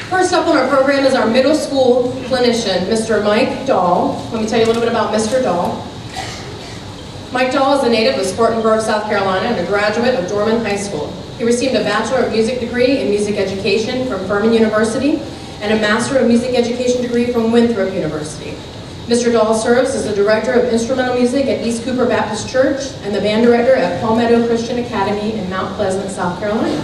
First up on our program is our middle school clinician, Mr. Mike Dahl. Let me tell you a little bit about Mr. Dahl. Mike Dahl is a native of Spartanburg, South Carolina, and a graduate of Dorman High School. He received a Bachelor of Music degree in Music Education from Furman University and a Master of Music Education degree from Winthrop University. Mr. Dahl serves as the Director of Instrumental Music at East Cooper Baptist Church and the Band Director at Palmetto Christian Academy in Mount Pleasant, South Carolina.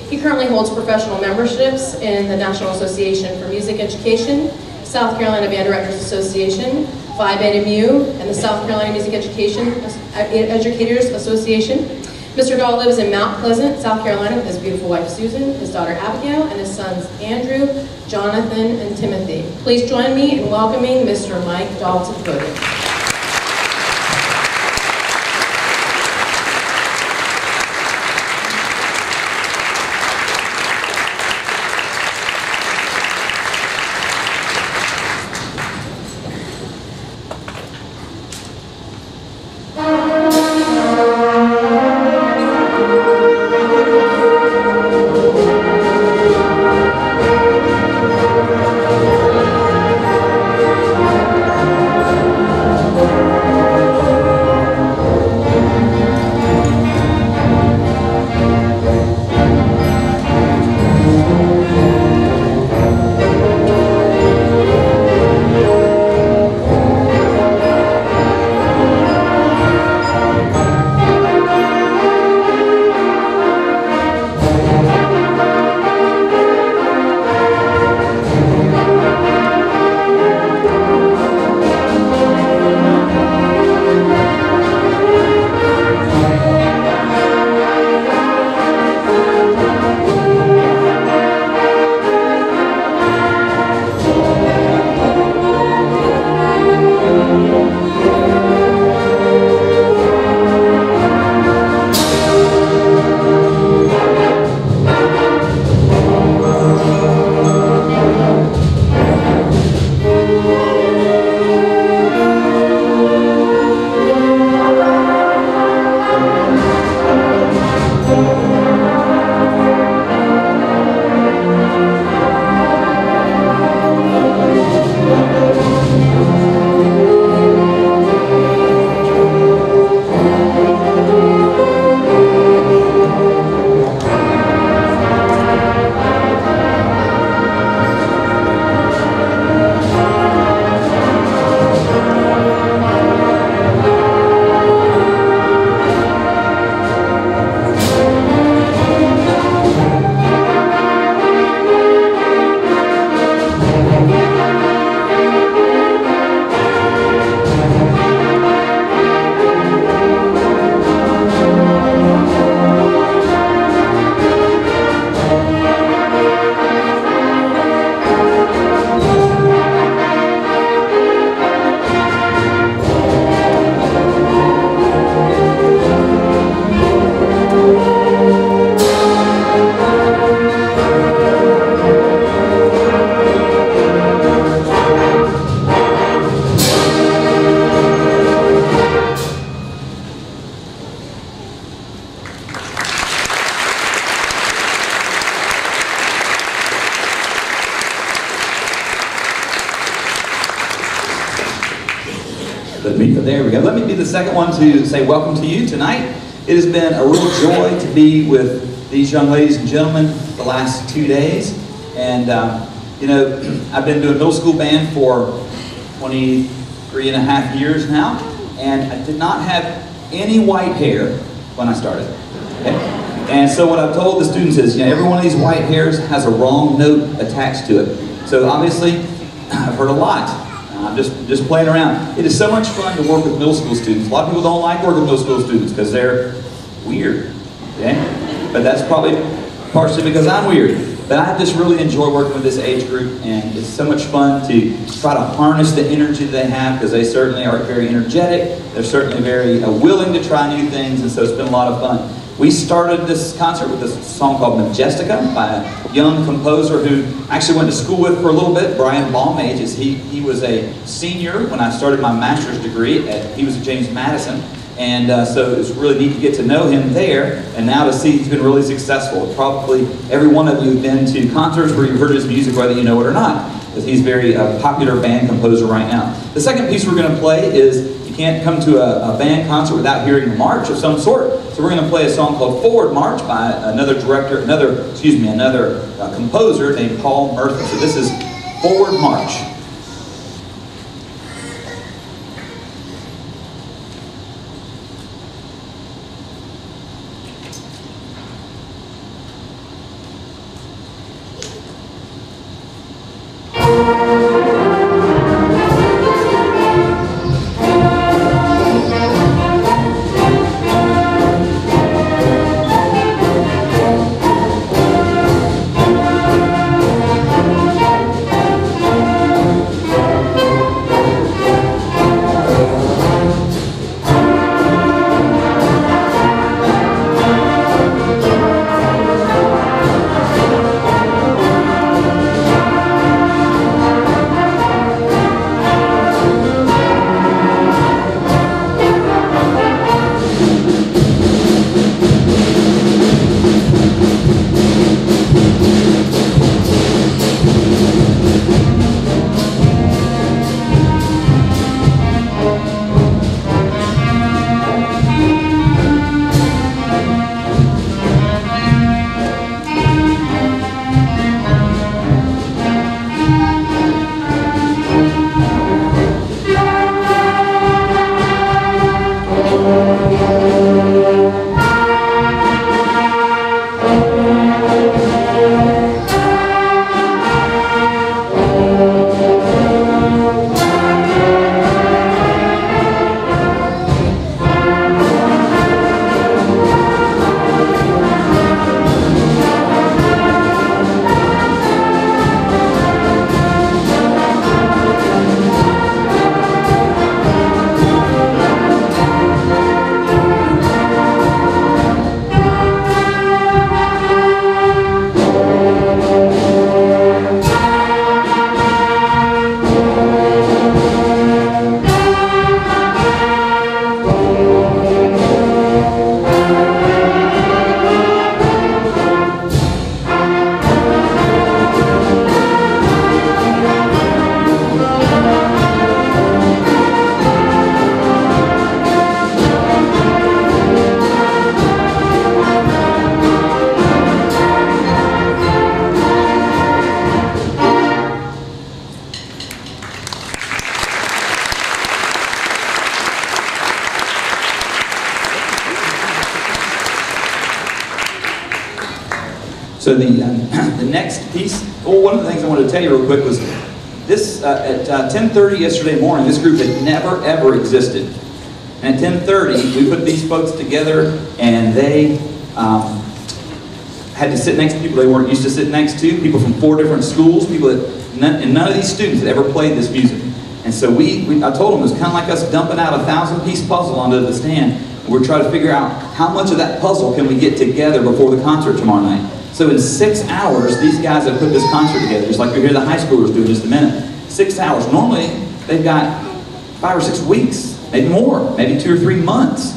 He currently holds professional memberships in the National Association for Music Education, South Carolina Band Directors Association, Phi Beta Mu, and the South Carolina Music Educators Association. Mr. Dahl lives in Mount Pleasant, South Carolina with his beautiful wife Susan, his daughter Abigail, and his sons Andrew, Jonathan, and Timothy. Please join me in welcoming Mr. Mike Dahl to the podium. There we go. Let me be the second one to say welcome to you tonight. It has been a real joy to be with these young ladies and gentlemen the last 2 days. And, you know, I've been doing middle school band for 23 and a half years now. And I did not have any white hair when I started. Okay? And so what I've told the students is, you know, every one of these white hairs has a wrong note attached to it. So obviously, I've heard a lot. I'm just playing around. It is so much fun to work with middle school students. A lot of people don't like working with middle school students because they're weird, okay? But that's probably partially because I'm weird. But I just really enjoy working with this age group, and it's so much fun to try to harness the energy that they have, because they certainly are very energetic. They're certainly very willing to try new things, and so it's been a lot of fun. We started this concert with this song called Majestica by a young composer who I actually went to school with for a little bit, Brian Baumage. He was a senior when I started my master's degree. He was at James Madison, And so it's really neat to get to know him there, and now to see he's been really successful. Probably every one of you have been to concerts where you've heard his music, whether you know it or not, because he's a very popular band composer right now. The second piece we're going to play is, you can't come to a band concert without hearing a march of some sort. So we're going to play a song called Forward March by another composer named Paul Murphy. So this is Forward March. So the next piece, one of the things I wanted to tell you real quick was this, at 10:30 yesterday morning, this group had never ever existed. And at 10:30, we put these folks together, and they had to sit next to people they weren't used to sitting next to, people from 4 different schools, people that, and none of these students had ever played this music. And so I told them it was kind of like us dumping out a 1,000-piece puzzle onto the stand. We're trying to figure out how much of that puzzle can we get together before the concert tomorrow night. So in 6 hours, these guys have put this concert together, just like you'll hear the high schoolers do in just a minute. 6 hours. Normally, they've got 5 or 6 weeks, maybe more, maybe 2 or 3 months.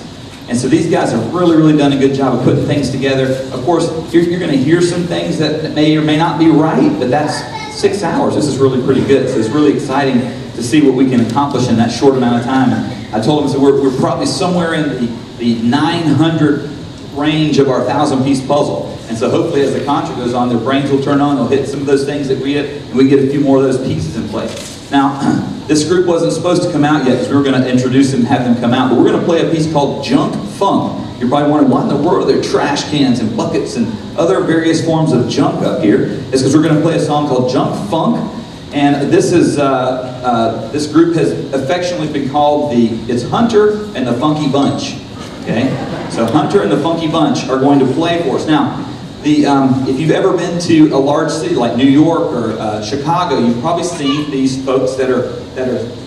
And so these guys have really, really done a good job of putting things together. Of course, you're going to hear some things that may or may not be right, but that's 6 hours. This is really pretty good. So it's really exciting to see what we can accomplish in that short amount of time. And I told them, so we're probably somewhere in the 900 range of our 1,000-piece puzzle. And so hopefully as the concert goes on, their brains will turn on, they'll hit some of those things that we hit, and we get a few more of those pieces in place. Now, this group wasn't supposed to come out yet because we were going to introduce them and have them come out, but we're going to play a piece called Junk Funk. You're probably wondering, why in the world are there trash cans and buckets and other various forms of junk up here? It's because we're going to play a song called Junk Funk. And this is, this group has affectionately been called it's Hunter and the Funky Bunch. Okay? So Hunter and the Funky Bunch are going to play for us. Now, if you've ever been to a large city like New York or Chicago, you've probably seen these folks that are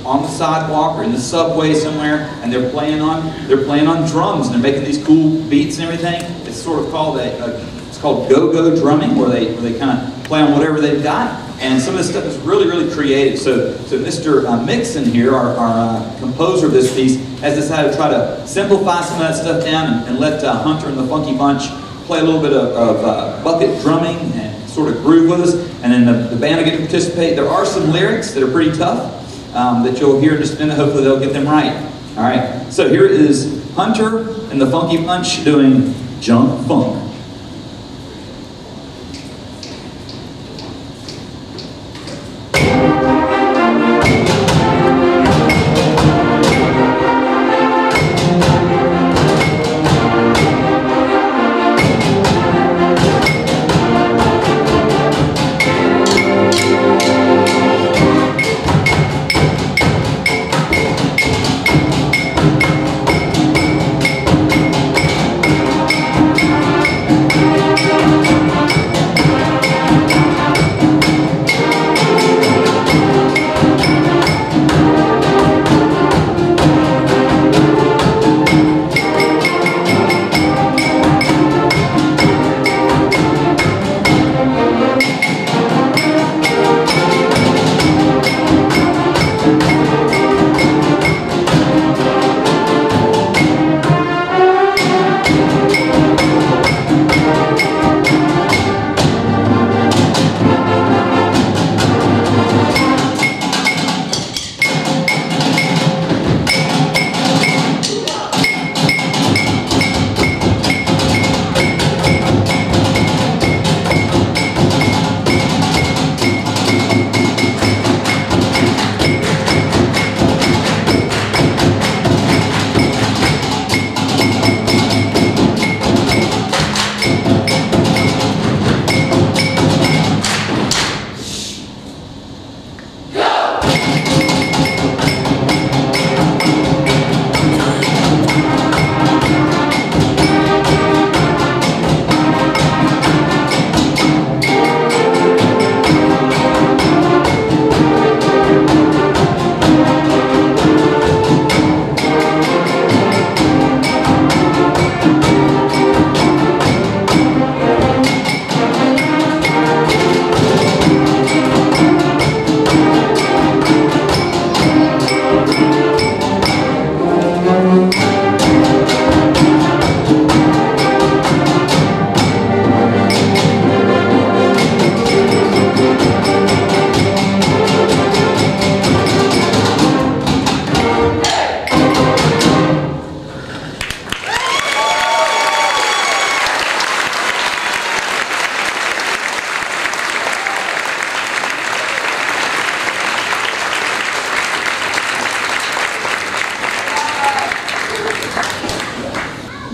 on the sidewalk or in the subway somewhere, and they're playing on drums and they're making these cool beats and everything. It's sort of called it's called go-go drumming, where they kind of play on whatever they've got. And some of this stuff is really, really creative. So Mr. Mixon here, our composer of this piece, has decided to try to simplify some of that stuff down and let Hunter and the Funky Bunch play a little bit of bucket drumming and sort of groove with us. And then the band will get to participate. There are some lyrics that are pretty tough that you'll hear in just a minute. Hopefully they'll get them right. All right, so here is Hunter and the Funky Bunch doing Junk Funk.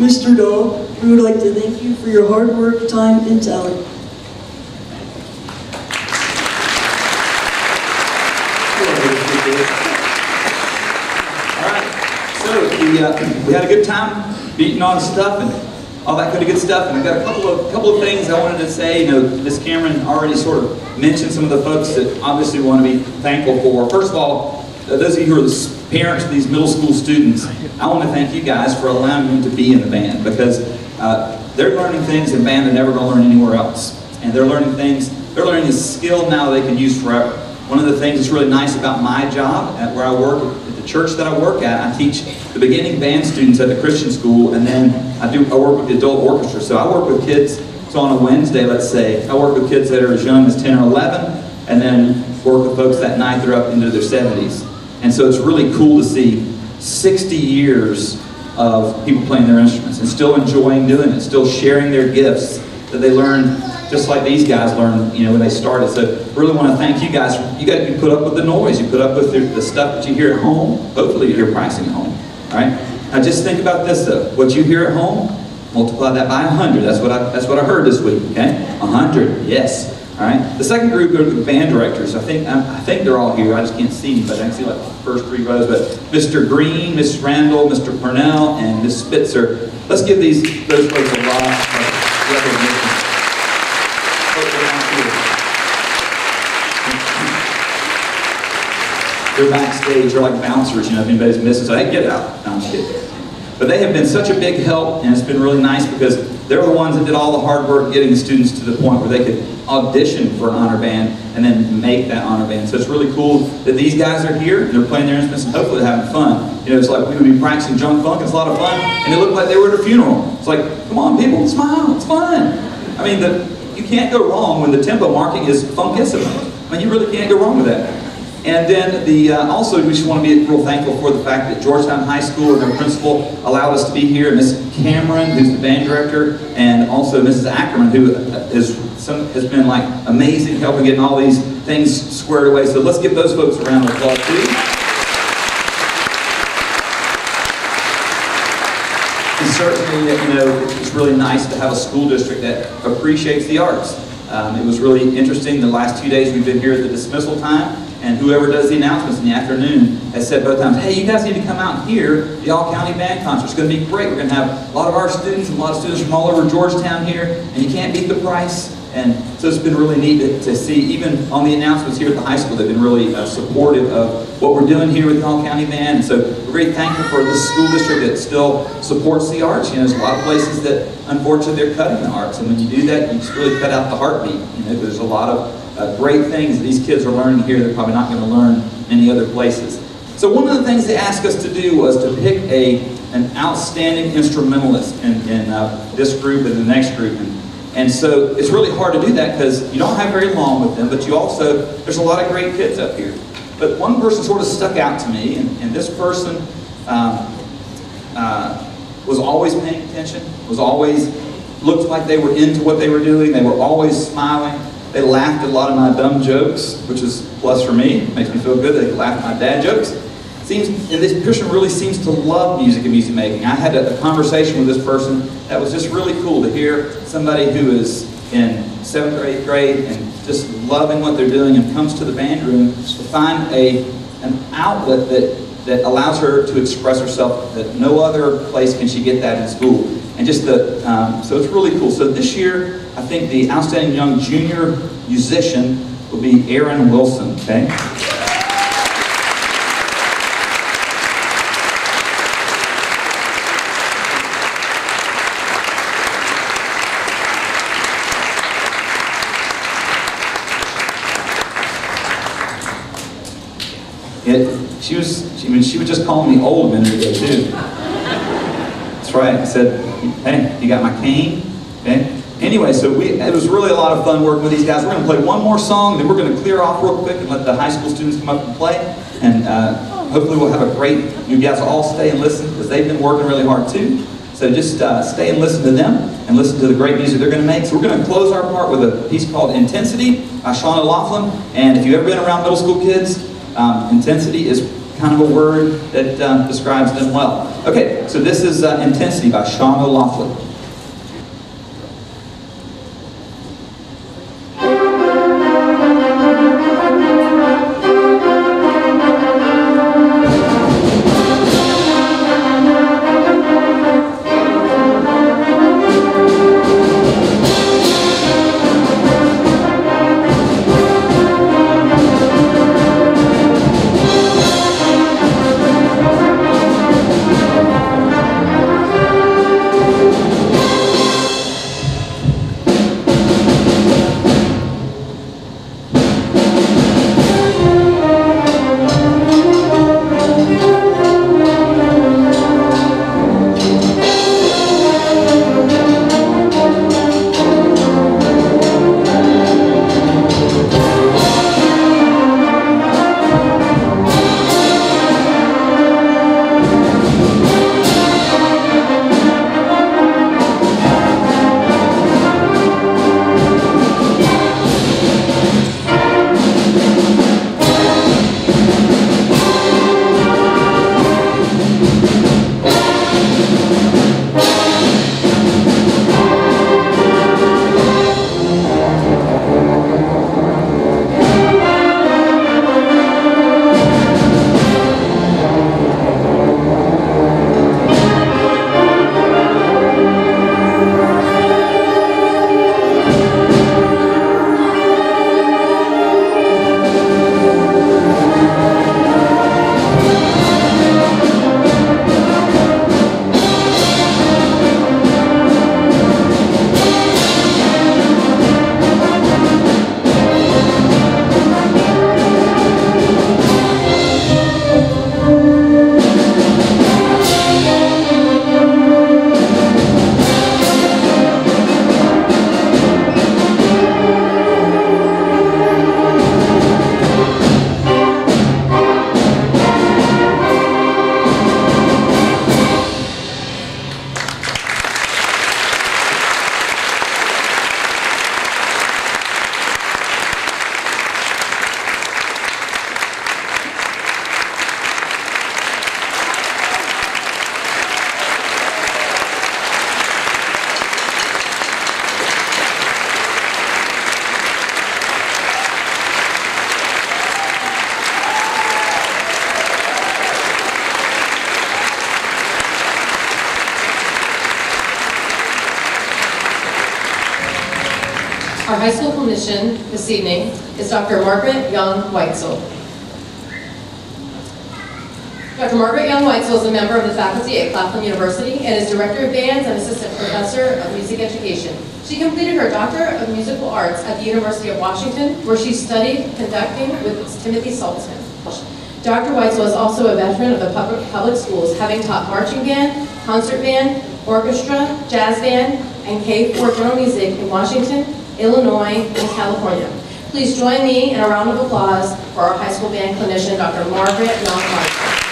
Mr. Dahl, we would like to thank you for your hard work, time, and talent. All right, so we had a good time beating on stuff and all that kind of good stuff, and I've got a couple of things I wanted to say. You know, Miss Cameron already sort of mentioned some of the folks that obviously we want to be thankful for. First of all, those of you who are the parents of these middle school students, I want to thank you guys for allowing them to be in the band, because they're learning things in band they're never going to learn anywhere else. And they're learning a skill now they can use forever. One of the things that's really nice about my job at where I work, at the church that I work at, I teach the beginning band students at the Christian school, and then I work with the adult orchestra. So I work with kids, so on a Wednesday, let's say, I work with kids that are as young as 10 or 11, and then work with folks that night they're up into their 70s. And so it's really cool to see 60 years of people playing their instruments and still enjoying doing it, still sharing their gifts that they learned just like these guys learned, you know, when they started. So really want to thank you guys. You put up with the noise, you put up with the stuff that you hear at home. Hopefully you hear practicing at home, all right? Now just think about this though. What you hear at home, multiply that by 100. That's what I heard this week, okay? 100, yes. All right. The second group are the band directors. I think they're all here. I just can't see anybody. I can see like the first three rows. But Mr. Green, Miss Randall, Mr. Purnell, and Miss Spitzer. Let's give those folks a lot of recognition. They're backstage. They're like bouncers. You know, if anybody's missing, so hey, get out. No, I'm just kidding. But they have been such a big help, and it's been really nice because they're the ones that did all the hard work getting the students to the point where they could audition for an honor band and then make that honor band. So it's really cool that these guys are here, and they're playing their instruments, and hopefully they're having fun. You know, it's like we would be practicing junk funk, it's a lot of fun, and it looked like they were at a funeral. It's like, come on people, smile, it's fun. I mean, you can't go wrong when the tempo marking is funkissimo. I mean, you really can't go wrong with that. And then also we just want to be real thankful for the fact that Georgetown High School and their principal allowed us to be here. Miss Cameron, who's the band director, and also Mrs. Ackerman, who has been like amazing helping getting all these things squared away. So let's give those folks a round of applause too. And certainly, you know, it's really nice to have a school district that appreciates the arts. It was really interesting the last 2 days we've been here at the dismissal time. And whoever does the announcements in the afternoon has said both times, hey, you guys need to come out here. The all-county band concert is going to be great. We're going to have a lot of our students and a lot of students from all over Georgetown here, and you can't beat the price. And so it's been really neat to see, even on the announcements here at the high school, they've been really supportive of what we're doing here with the all-county band. And so we're very thankful for this school district that still supports the arts. You know, there's a lot of places that, unfortunately, they're cutting the arts. And when you do that, you just really cut out the heartbeat. You know, there's a lot of great things that these kids are learning here they're probably not going to learn any other places. So one of the things they asked us to do was to pick an outstanding instrumentalist in this group and the next group. And so it's really hard to do that because you don't have very long with them, but you also, there's a lot of great kids up here. But one person sort of stuck out to me, and this person was always paying attention, was always, looked like they were into what they were doing, they were always smiling. They laughed at a lot of my dumb jokes, which is a plus for me. It makes me feel good. They laugh at my dad jokes. And this person really seems to love music and music making. I had a conversation with this person that was just really cool to hear somebody who is in 7th or 8th grade and just loving what they're doing and comes to the band room to find an outlet that allows her to express herself that no other place can she get that in school. And just so it's really cool. So this year, I think the Outstanding Young Junior Musician will be Aaron Wilson, okay? She was just calling me old a minute ago too. That's right. I said, hey, you got my cane? Okay. Anyway, so it was really a lot of fun working with these guys. We're going to play one more song, then we're going to clear off real quick and let the high school students come up and play. And hopefully we'll have a great, you guys all stay and listen because they've been working really hard too. So just stay and listen to them and listen to the great music they're going to make. So we're going to close our part with a piece called Intensity by Sean O'Laughlin. And if you've ever been around middle school kids, intensity is kind of a word that describes them well. Okay, so this is Intensity by Sean O'Laughlin. high school clinician this evening is Dr. Margaret Young-Weitzel. Dr. Margaret Young-Weitzel is a member of the faculty at Claflin University and is Director of Bands and Assistant Professor of Music Education. She completed her Doctor of Musical Arts at the University of Washington, where she studied conducting with Timothy Saltzman. Dr. Weitzel is also a veteran of the public schools, having taught marching band, concert band, orchestra, jazz band, and K-4 general music in Washington, Illinois, and California. Please join me in a round of applause for our high school band clinician, Dr. Margaret Young-Weitzel.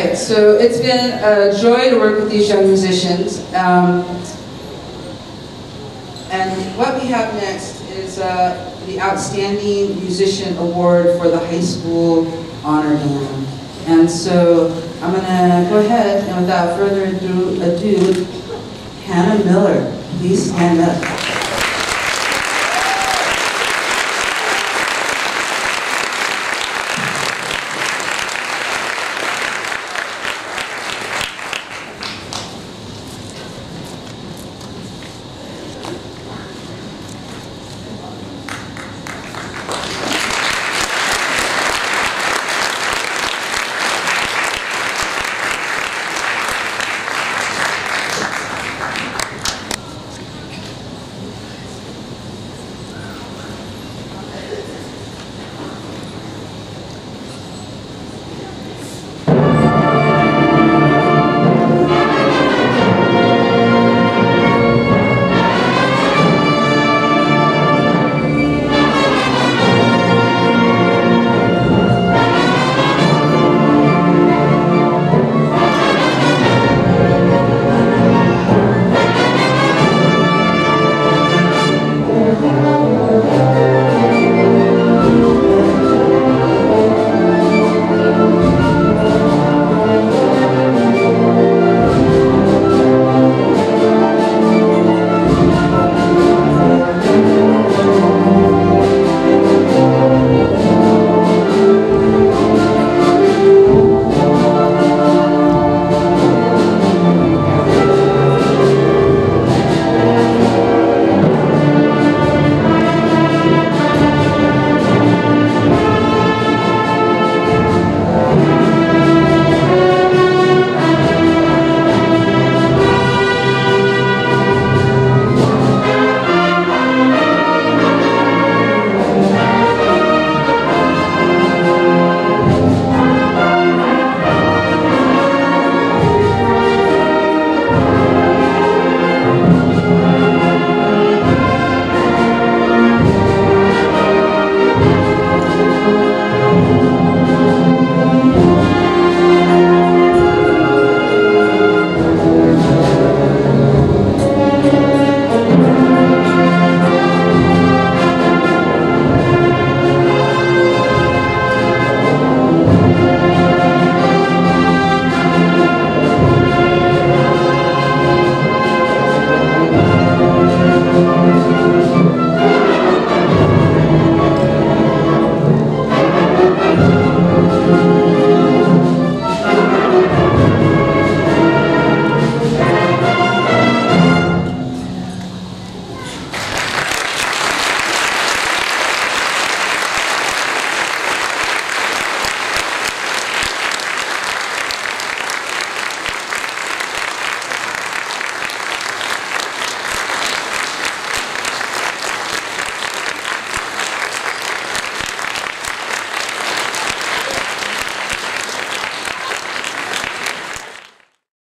right, so it's been a joy to work with these young musicians. And what we have next is the Outstanding Musician Award for the High School Honor Band. And so I'm going to go ahead and without further ado, Hannah Miller, please stand up.